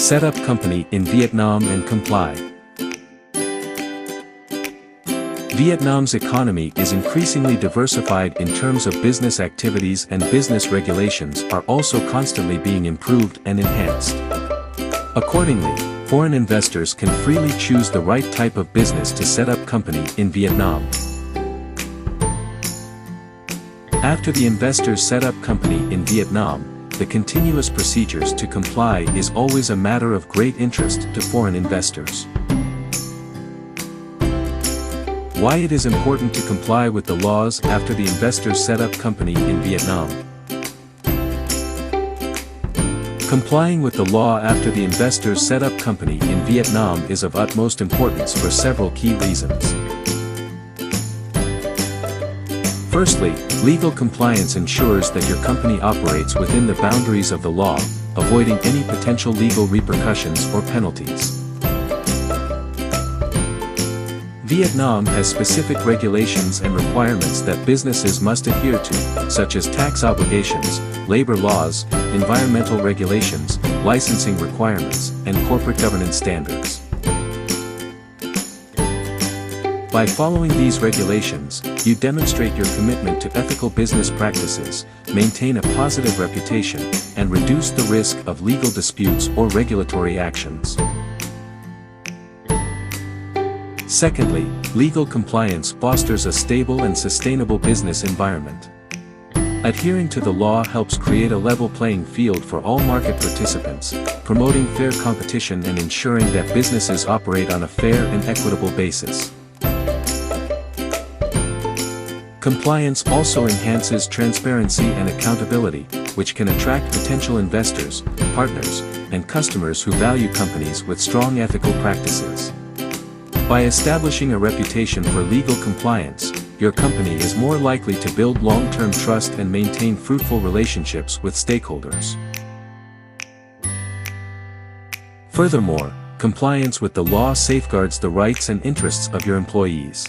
Set up company in Vietnam and comply. Vietnam's economy is increasingly diversified in terms of business activities, and business regulations are also constantly being improved and enhanced. Accordingly, foreign investors can freely choose the right type of business to set up company in Vietnam. After the investors set up company in Vietnam, the continuous procedures to comply is always a matter of great interest to foreign investors. Why it is important to comply with the laws after the investors set up company in Vietnam. Complying with the law after the investors set up company in Vietnam is of utmost importance for several key reasons. Firstly, legal compliance ensures that your company operates within the boundaries of the law, avoiding any potential legal repercussions or penalties. Vietnam has specific regulations and requirements that businesses must adhere to, such as tax obligations, labor laws, environmental regulations, licensing requirements, and corporate governance standards. By following these regulations, you demonstrate your commitment to ethical business practices, maintain a positive reputation, and reduce the risk of legal disputes or regulatory actions. Secondly, legal compliance fosters a stable and sustainable business environment. Adhering to the law helps create a level playing field for all market participants, promoting fair competition and ensuring that businesses operate on a fair and equitable basis. Compliance also enhances transparency and accountability, which can attract potential investors, partners, and customers who value companies with strong ethical practices. By establishing a reputation for legal compliance, your company is more likely to build long-term trust and maintain fruitful relationships with stakeholders. Furthermore, compliance with the law safeguards the rights and interests of your employees.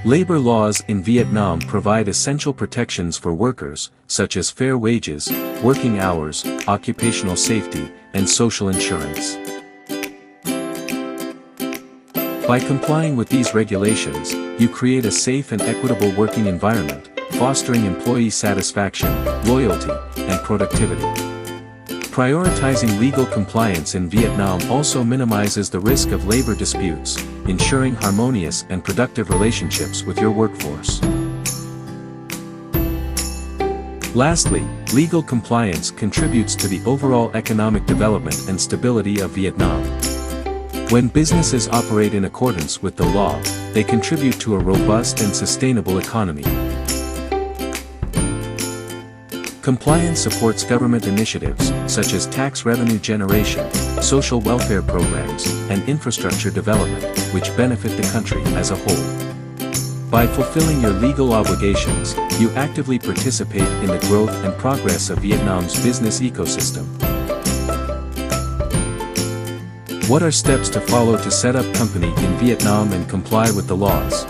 Labor laws in Vietnam provide essential protections for workers, such as fair wages, working hours, occupational safety, and social insurance. By complying with these regulations, you create a safe and equitable working environment, fostering employee satisfaction, loyalty, and productivity. Prioritizing legal compliance in Vietnam also minimizes the risk of labor disputes, ensuring harmonious and productive relationships with your workforce. Lastly, legal compliance contributes to the overall economic development and stability of Vietnam. When businesses operate in accordance with the law, they contribute to a robust and sustainable economy. Compliance supports government initiatives, such as tax revenue generation, social welfare programs, and infrastructure development, which benefit the country as a whole. By fulfilling your legal obligations, you actively participate in the growth and progress of Vietnam's business ecosystem. What are steps to follow to set up company in Vietnam and comply with the laws?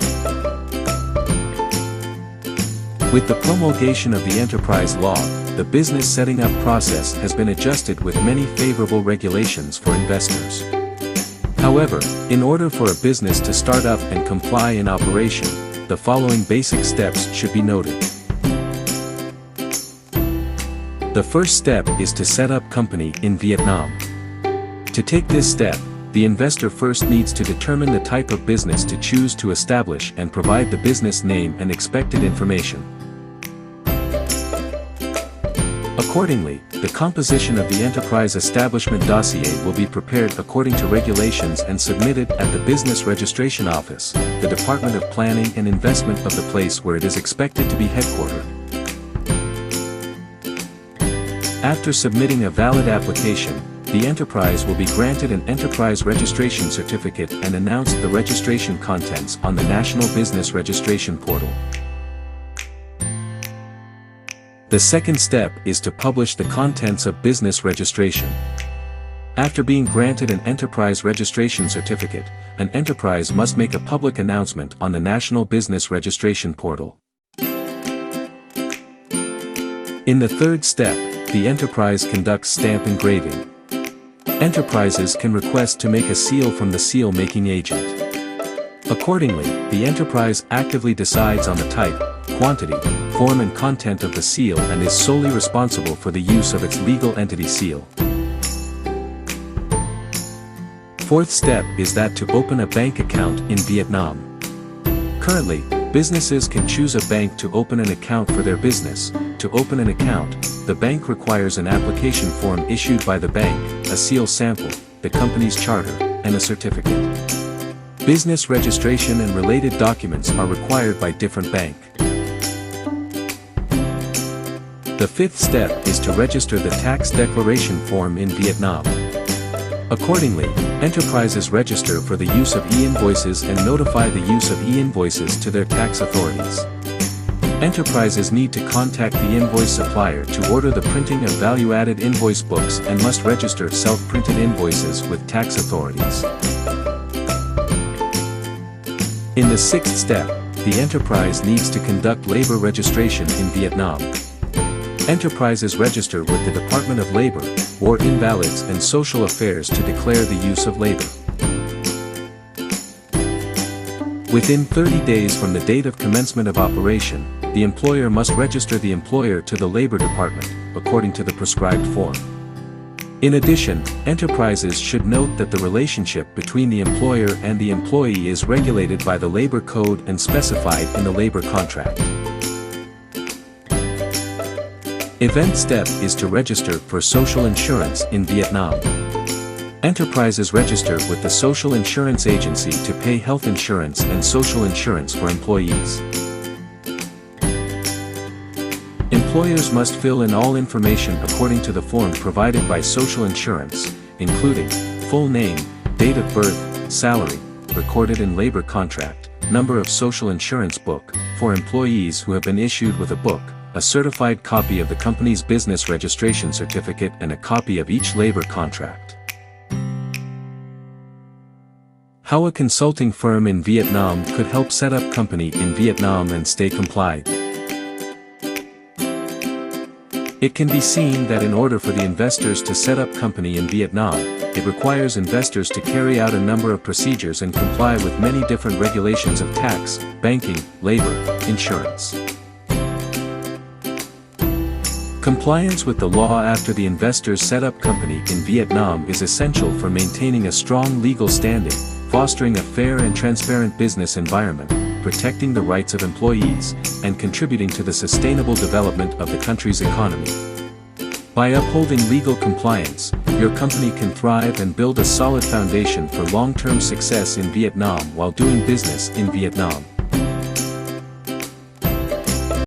With the promulgation of the enterprise law, the business setting up process has been adjusted with many favorable regulations for investors. However, in order for a business to start up and comply in operation, the following basic steps should be noted. The first step is to set up company in Vietnam. To take this step, the investor first needs to determine the type of business to choose to establish and provide the business name and expected information. Accordingly, the composition of the enterprise establishment dossier will be prepared according to regulations and submitted at the Business Registration Office, the Department of Planning and Investment of the place where it is expected to be headquartered. After submitting a valid application, the enterprise will be granted an enterprise registration certificate and announce the registration contents on the National Business Registration Portal. The second step is to publish the contents of business registration. After being granted an enterprise registration certificate, an enterprise must make a public announcement on the National Business Registration Portal. In the third step, the enterprise conducts stamp engraving. Enterprises can request to make a seal from the seal-making agent. Accordingly, the enterprise actively decides on the type, quantity, form and content of the seal and is solely responsible for the use of its legal entity seal. Fourth step is that to open a bank account in Vietnam. Currently, businesses can choose a bank to open an account for their business. To open an account, the bank requires an application form issued by the bank, a seal sample, the company's charter, and a certificate. Business registration and related documents are required by different bank. The fifth step is to register the tax declaration form in Vietnam. Accordingly, enterprises register for the use of e-invoices and notify the use of e-invoices to their tax authorities. Enterprises need to contact the invoice supplier to order the printing of value-added invoice books and must register self-printed invoices with tax authorities. In the sixth step, the enterprise needs to conduct labor registration in Vietnam. Enterprises register with the Department of Labor, War Invalids and Social Affairs to declare the use of labor. Within 30 days from the date of commencement of operation, the employer must register the employer to the Labor Department, according to the prescribed form. In addition, enterprises should note that the relationship between the employer and the employee is regulated by the Labor Code and specified in the labor contract. Event step is to register for social insurance in Vietnam. Enterprises register with the Social Insurance Agency to pay health insurance and social insurance for employees. Employers must fill in all information according to the form provided by social insurance, including full name, date of birth, salary, recorded in labor contract, number of social insurance book, for employees who have been issued with a book, a certified copy of the company's business registration certificate and a copy of each labor contract. How a consulting firm in Vietnam could help set up company in Vietnam and stay compliant. It can be seen that in order for the investors to set up company in Vietnam, it requires investors to carry out a number of procedures and comply with many different regulations of tax, banking, labor, insurance. Compliance with the law after the investors set up company in Vietnam is essential for maintaining a strong legal standing, fostering a fair and transparent business environment, protecting the rights of employees, and contributing to the sustainable development of the country's economy. By upholding legal compliance, your company can thrive and build a solid foundation for long-term success in Vietnam while doing business in Vietnam.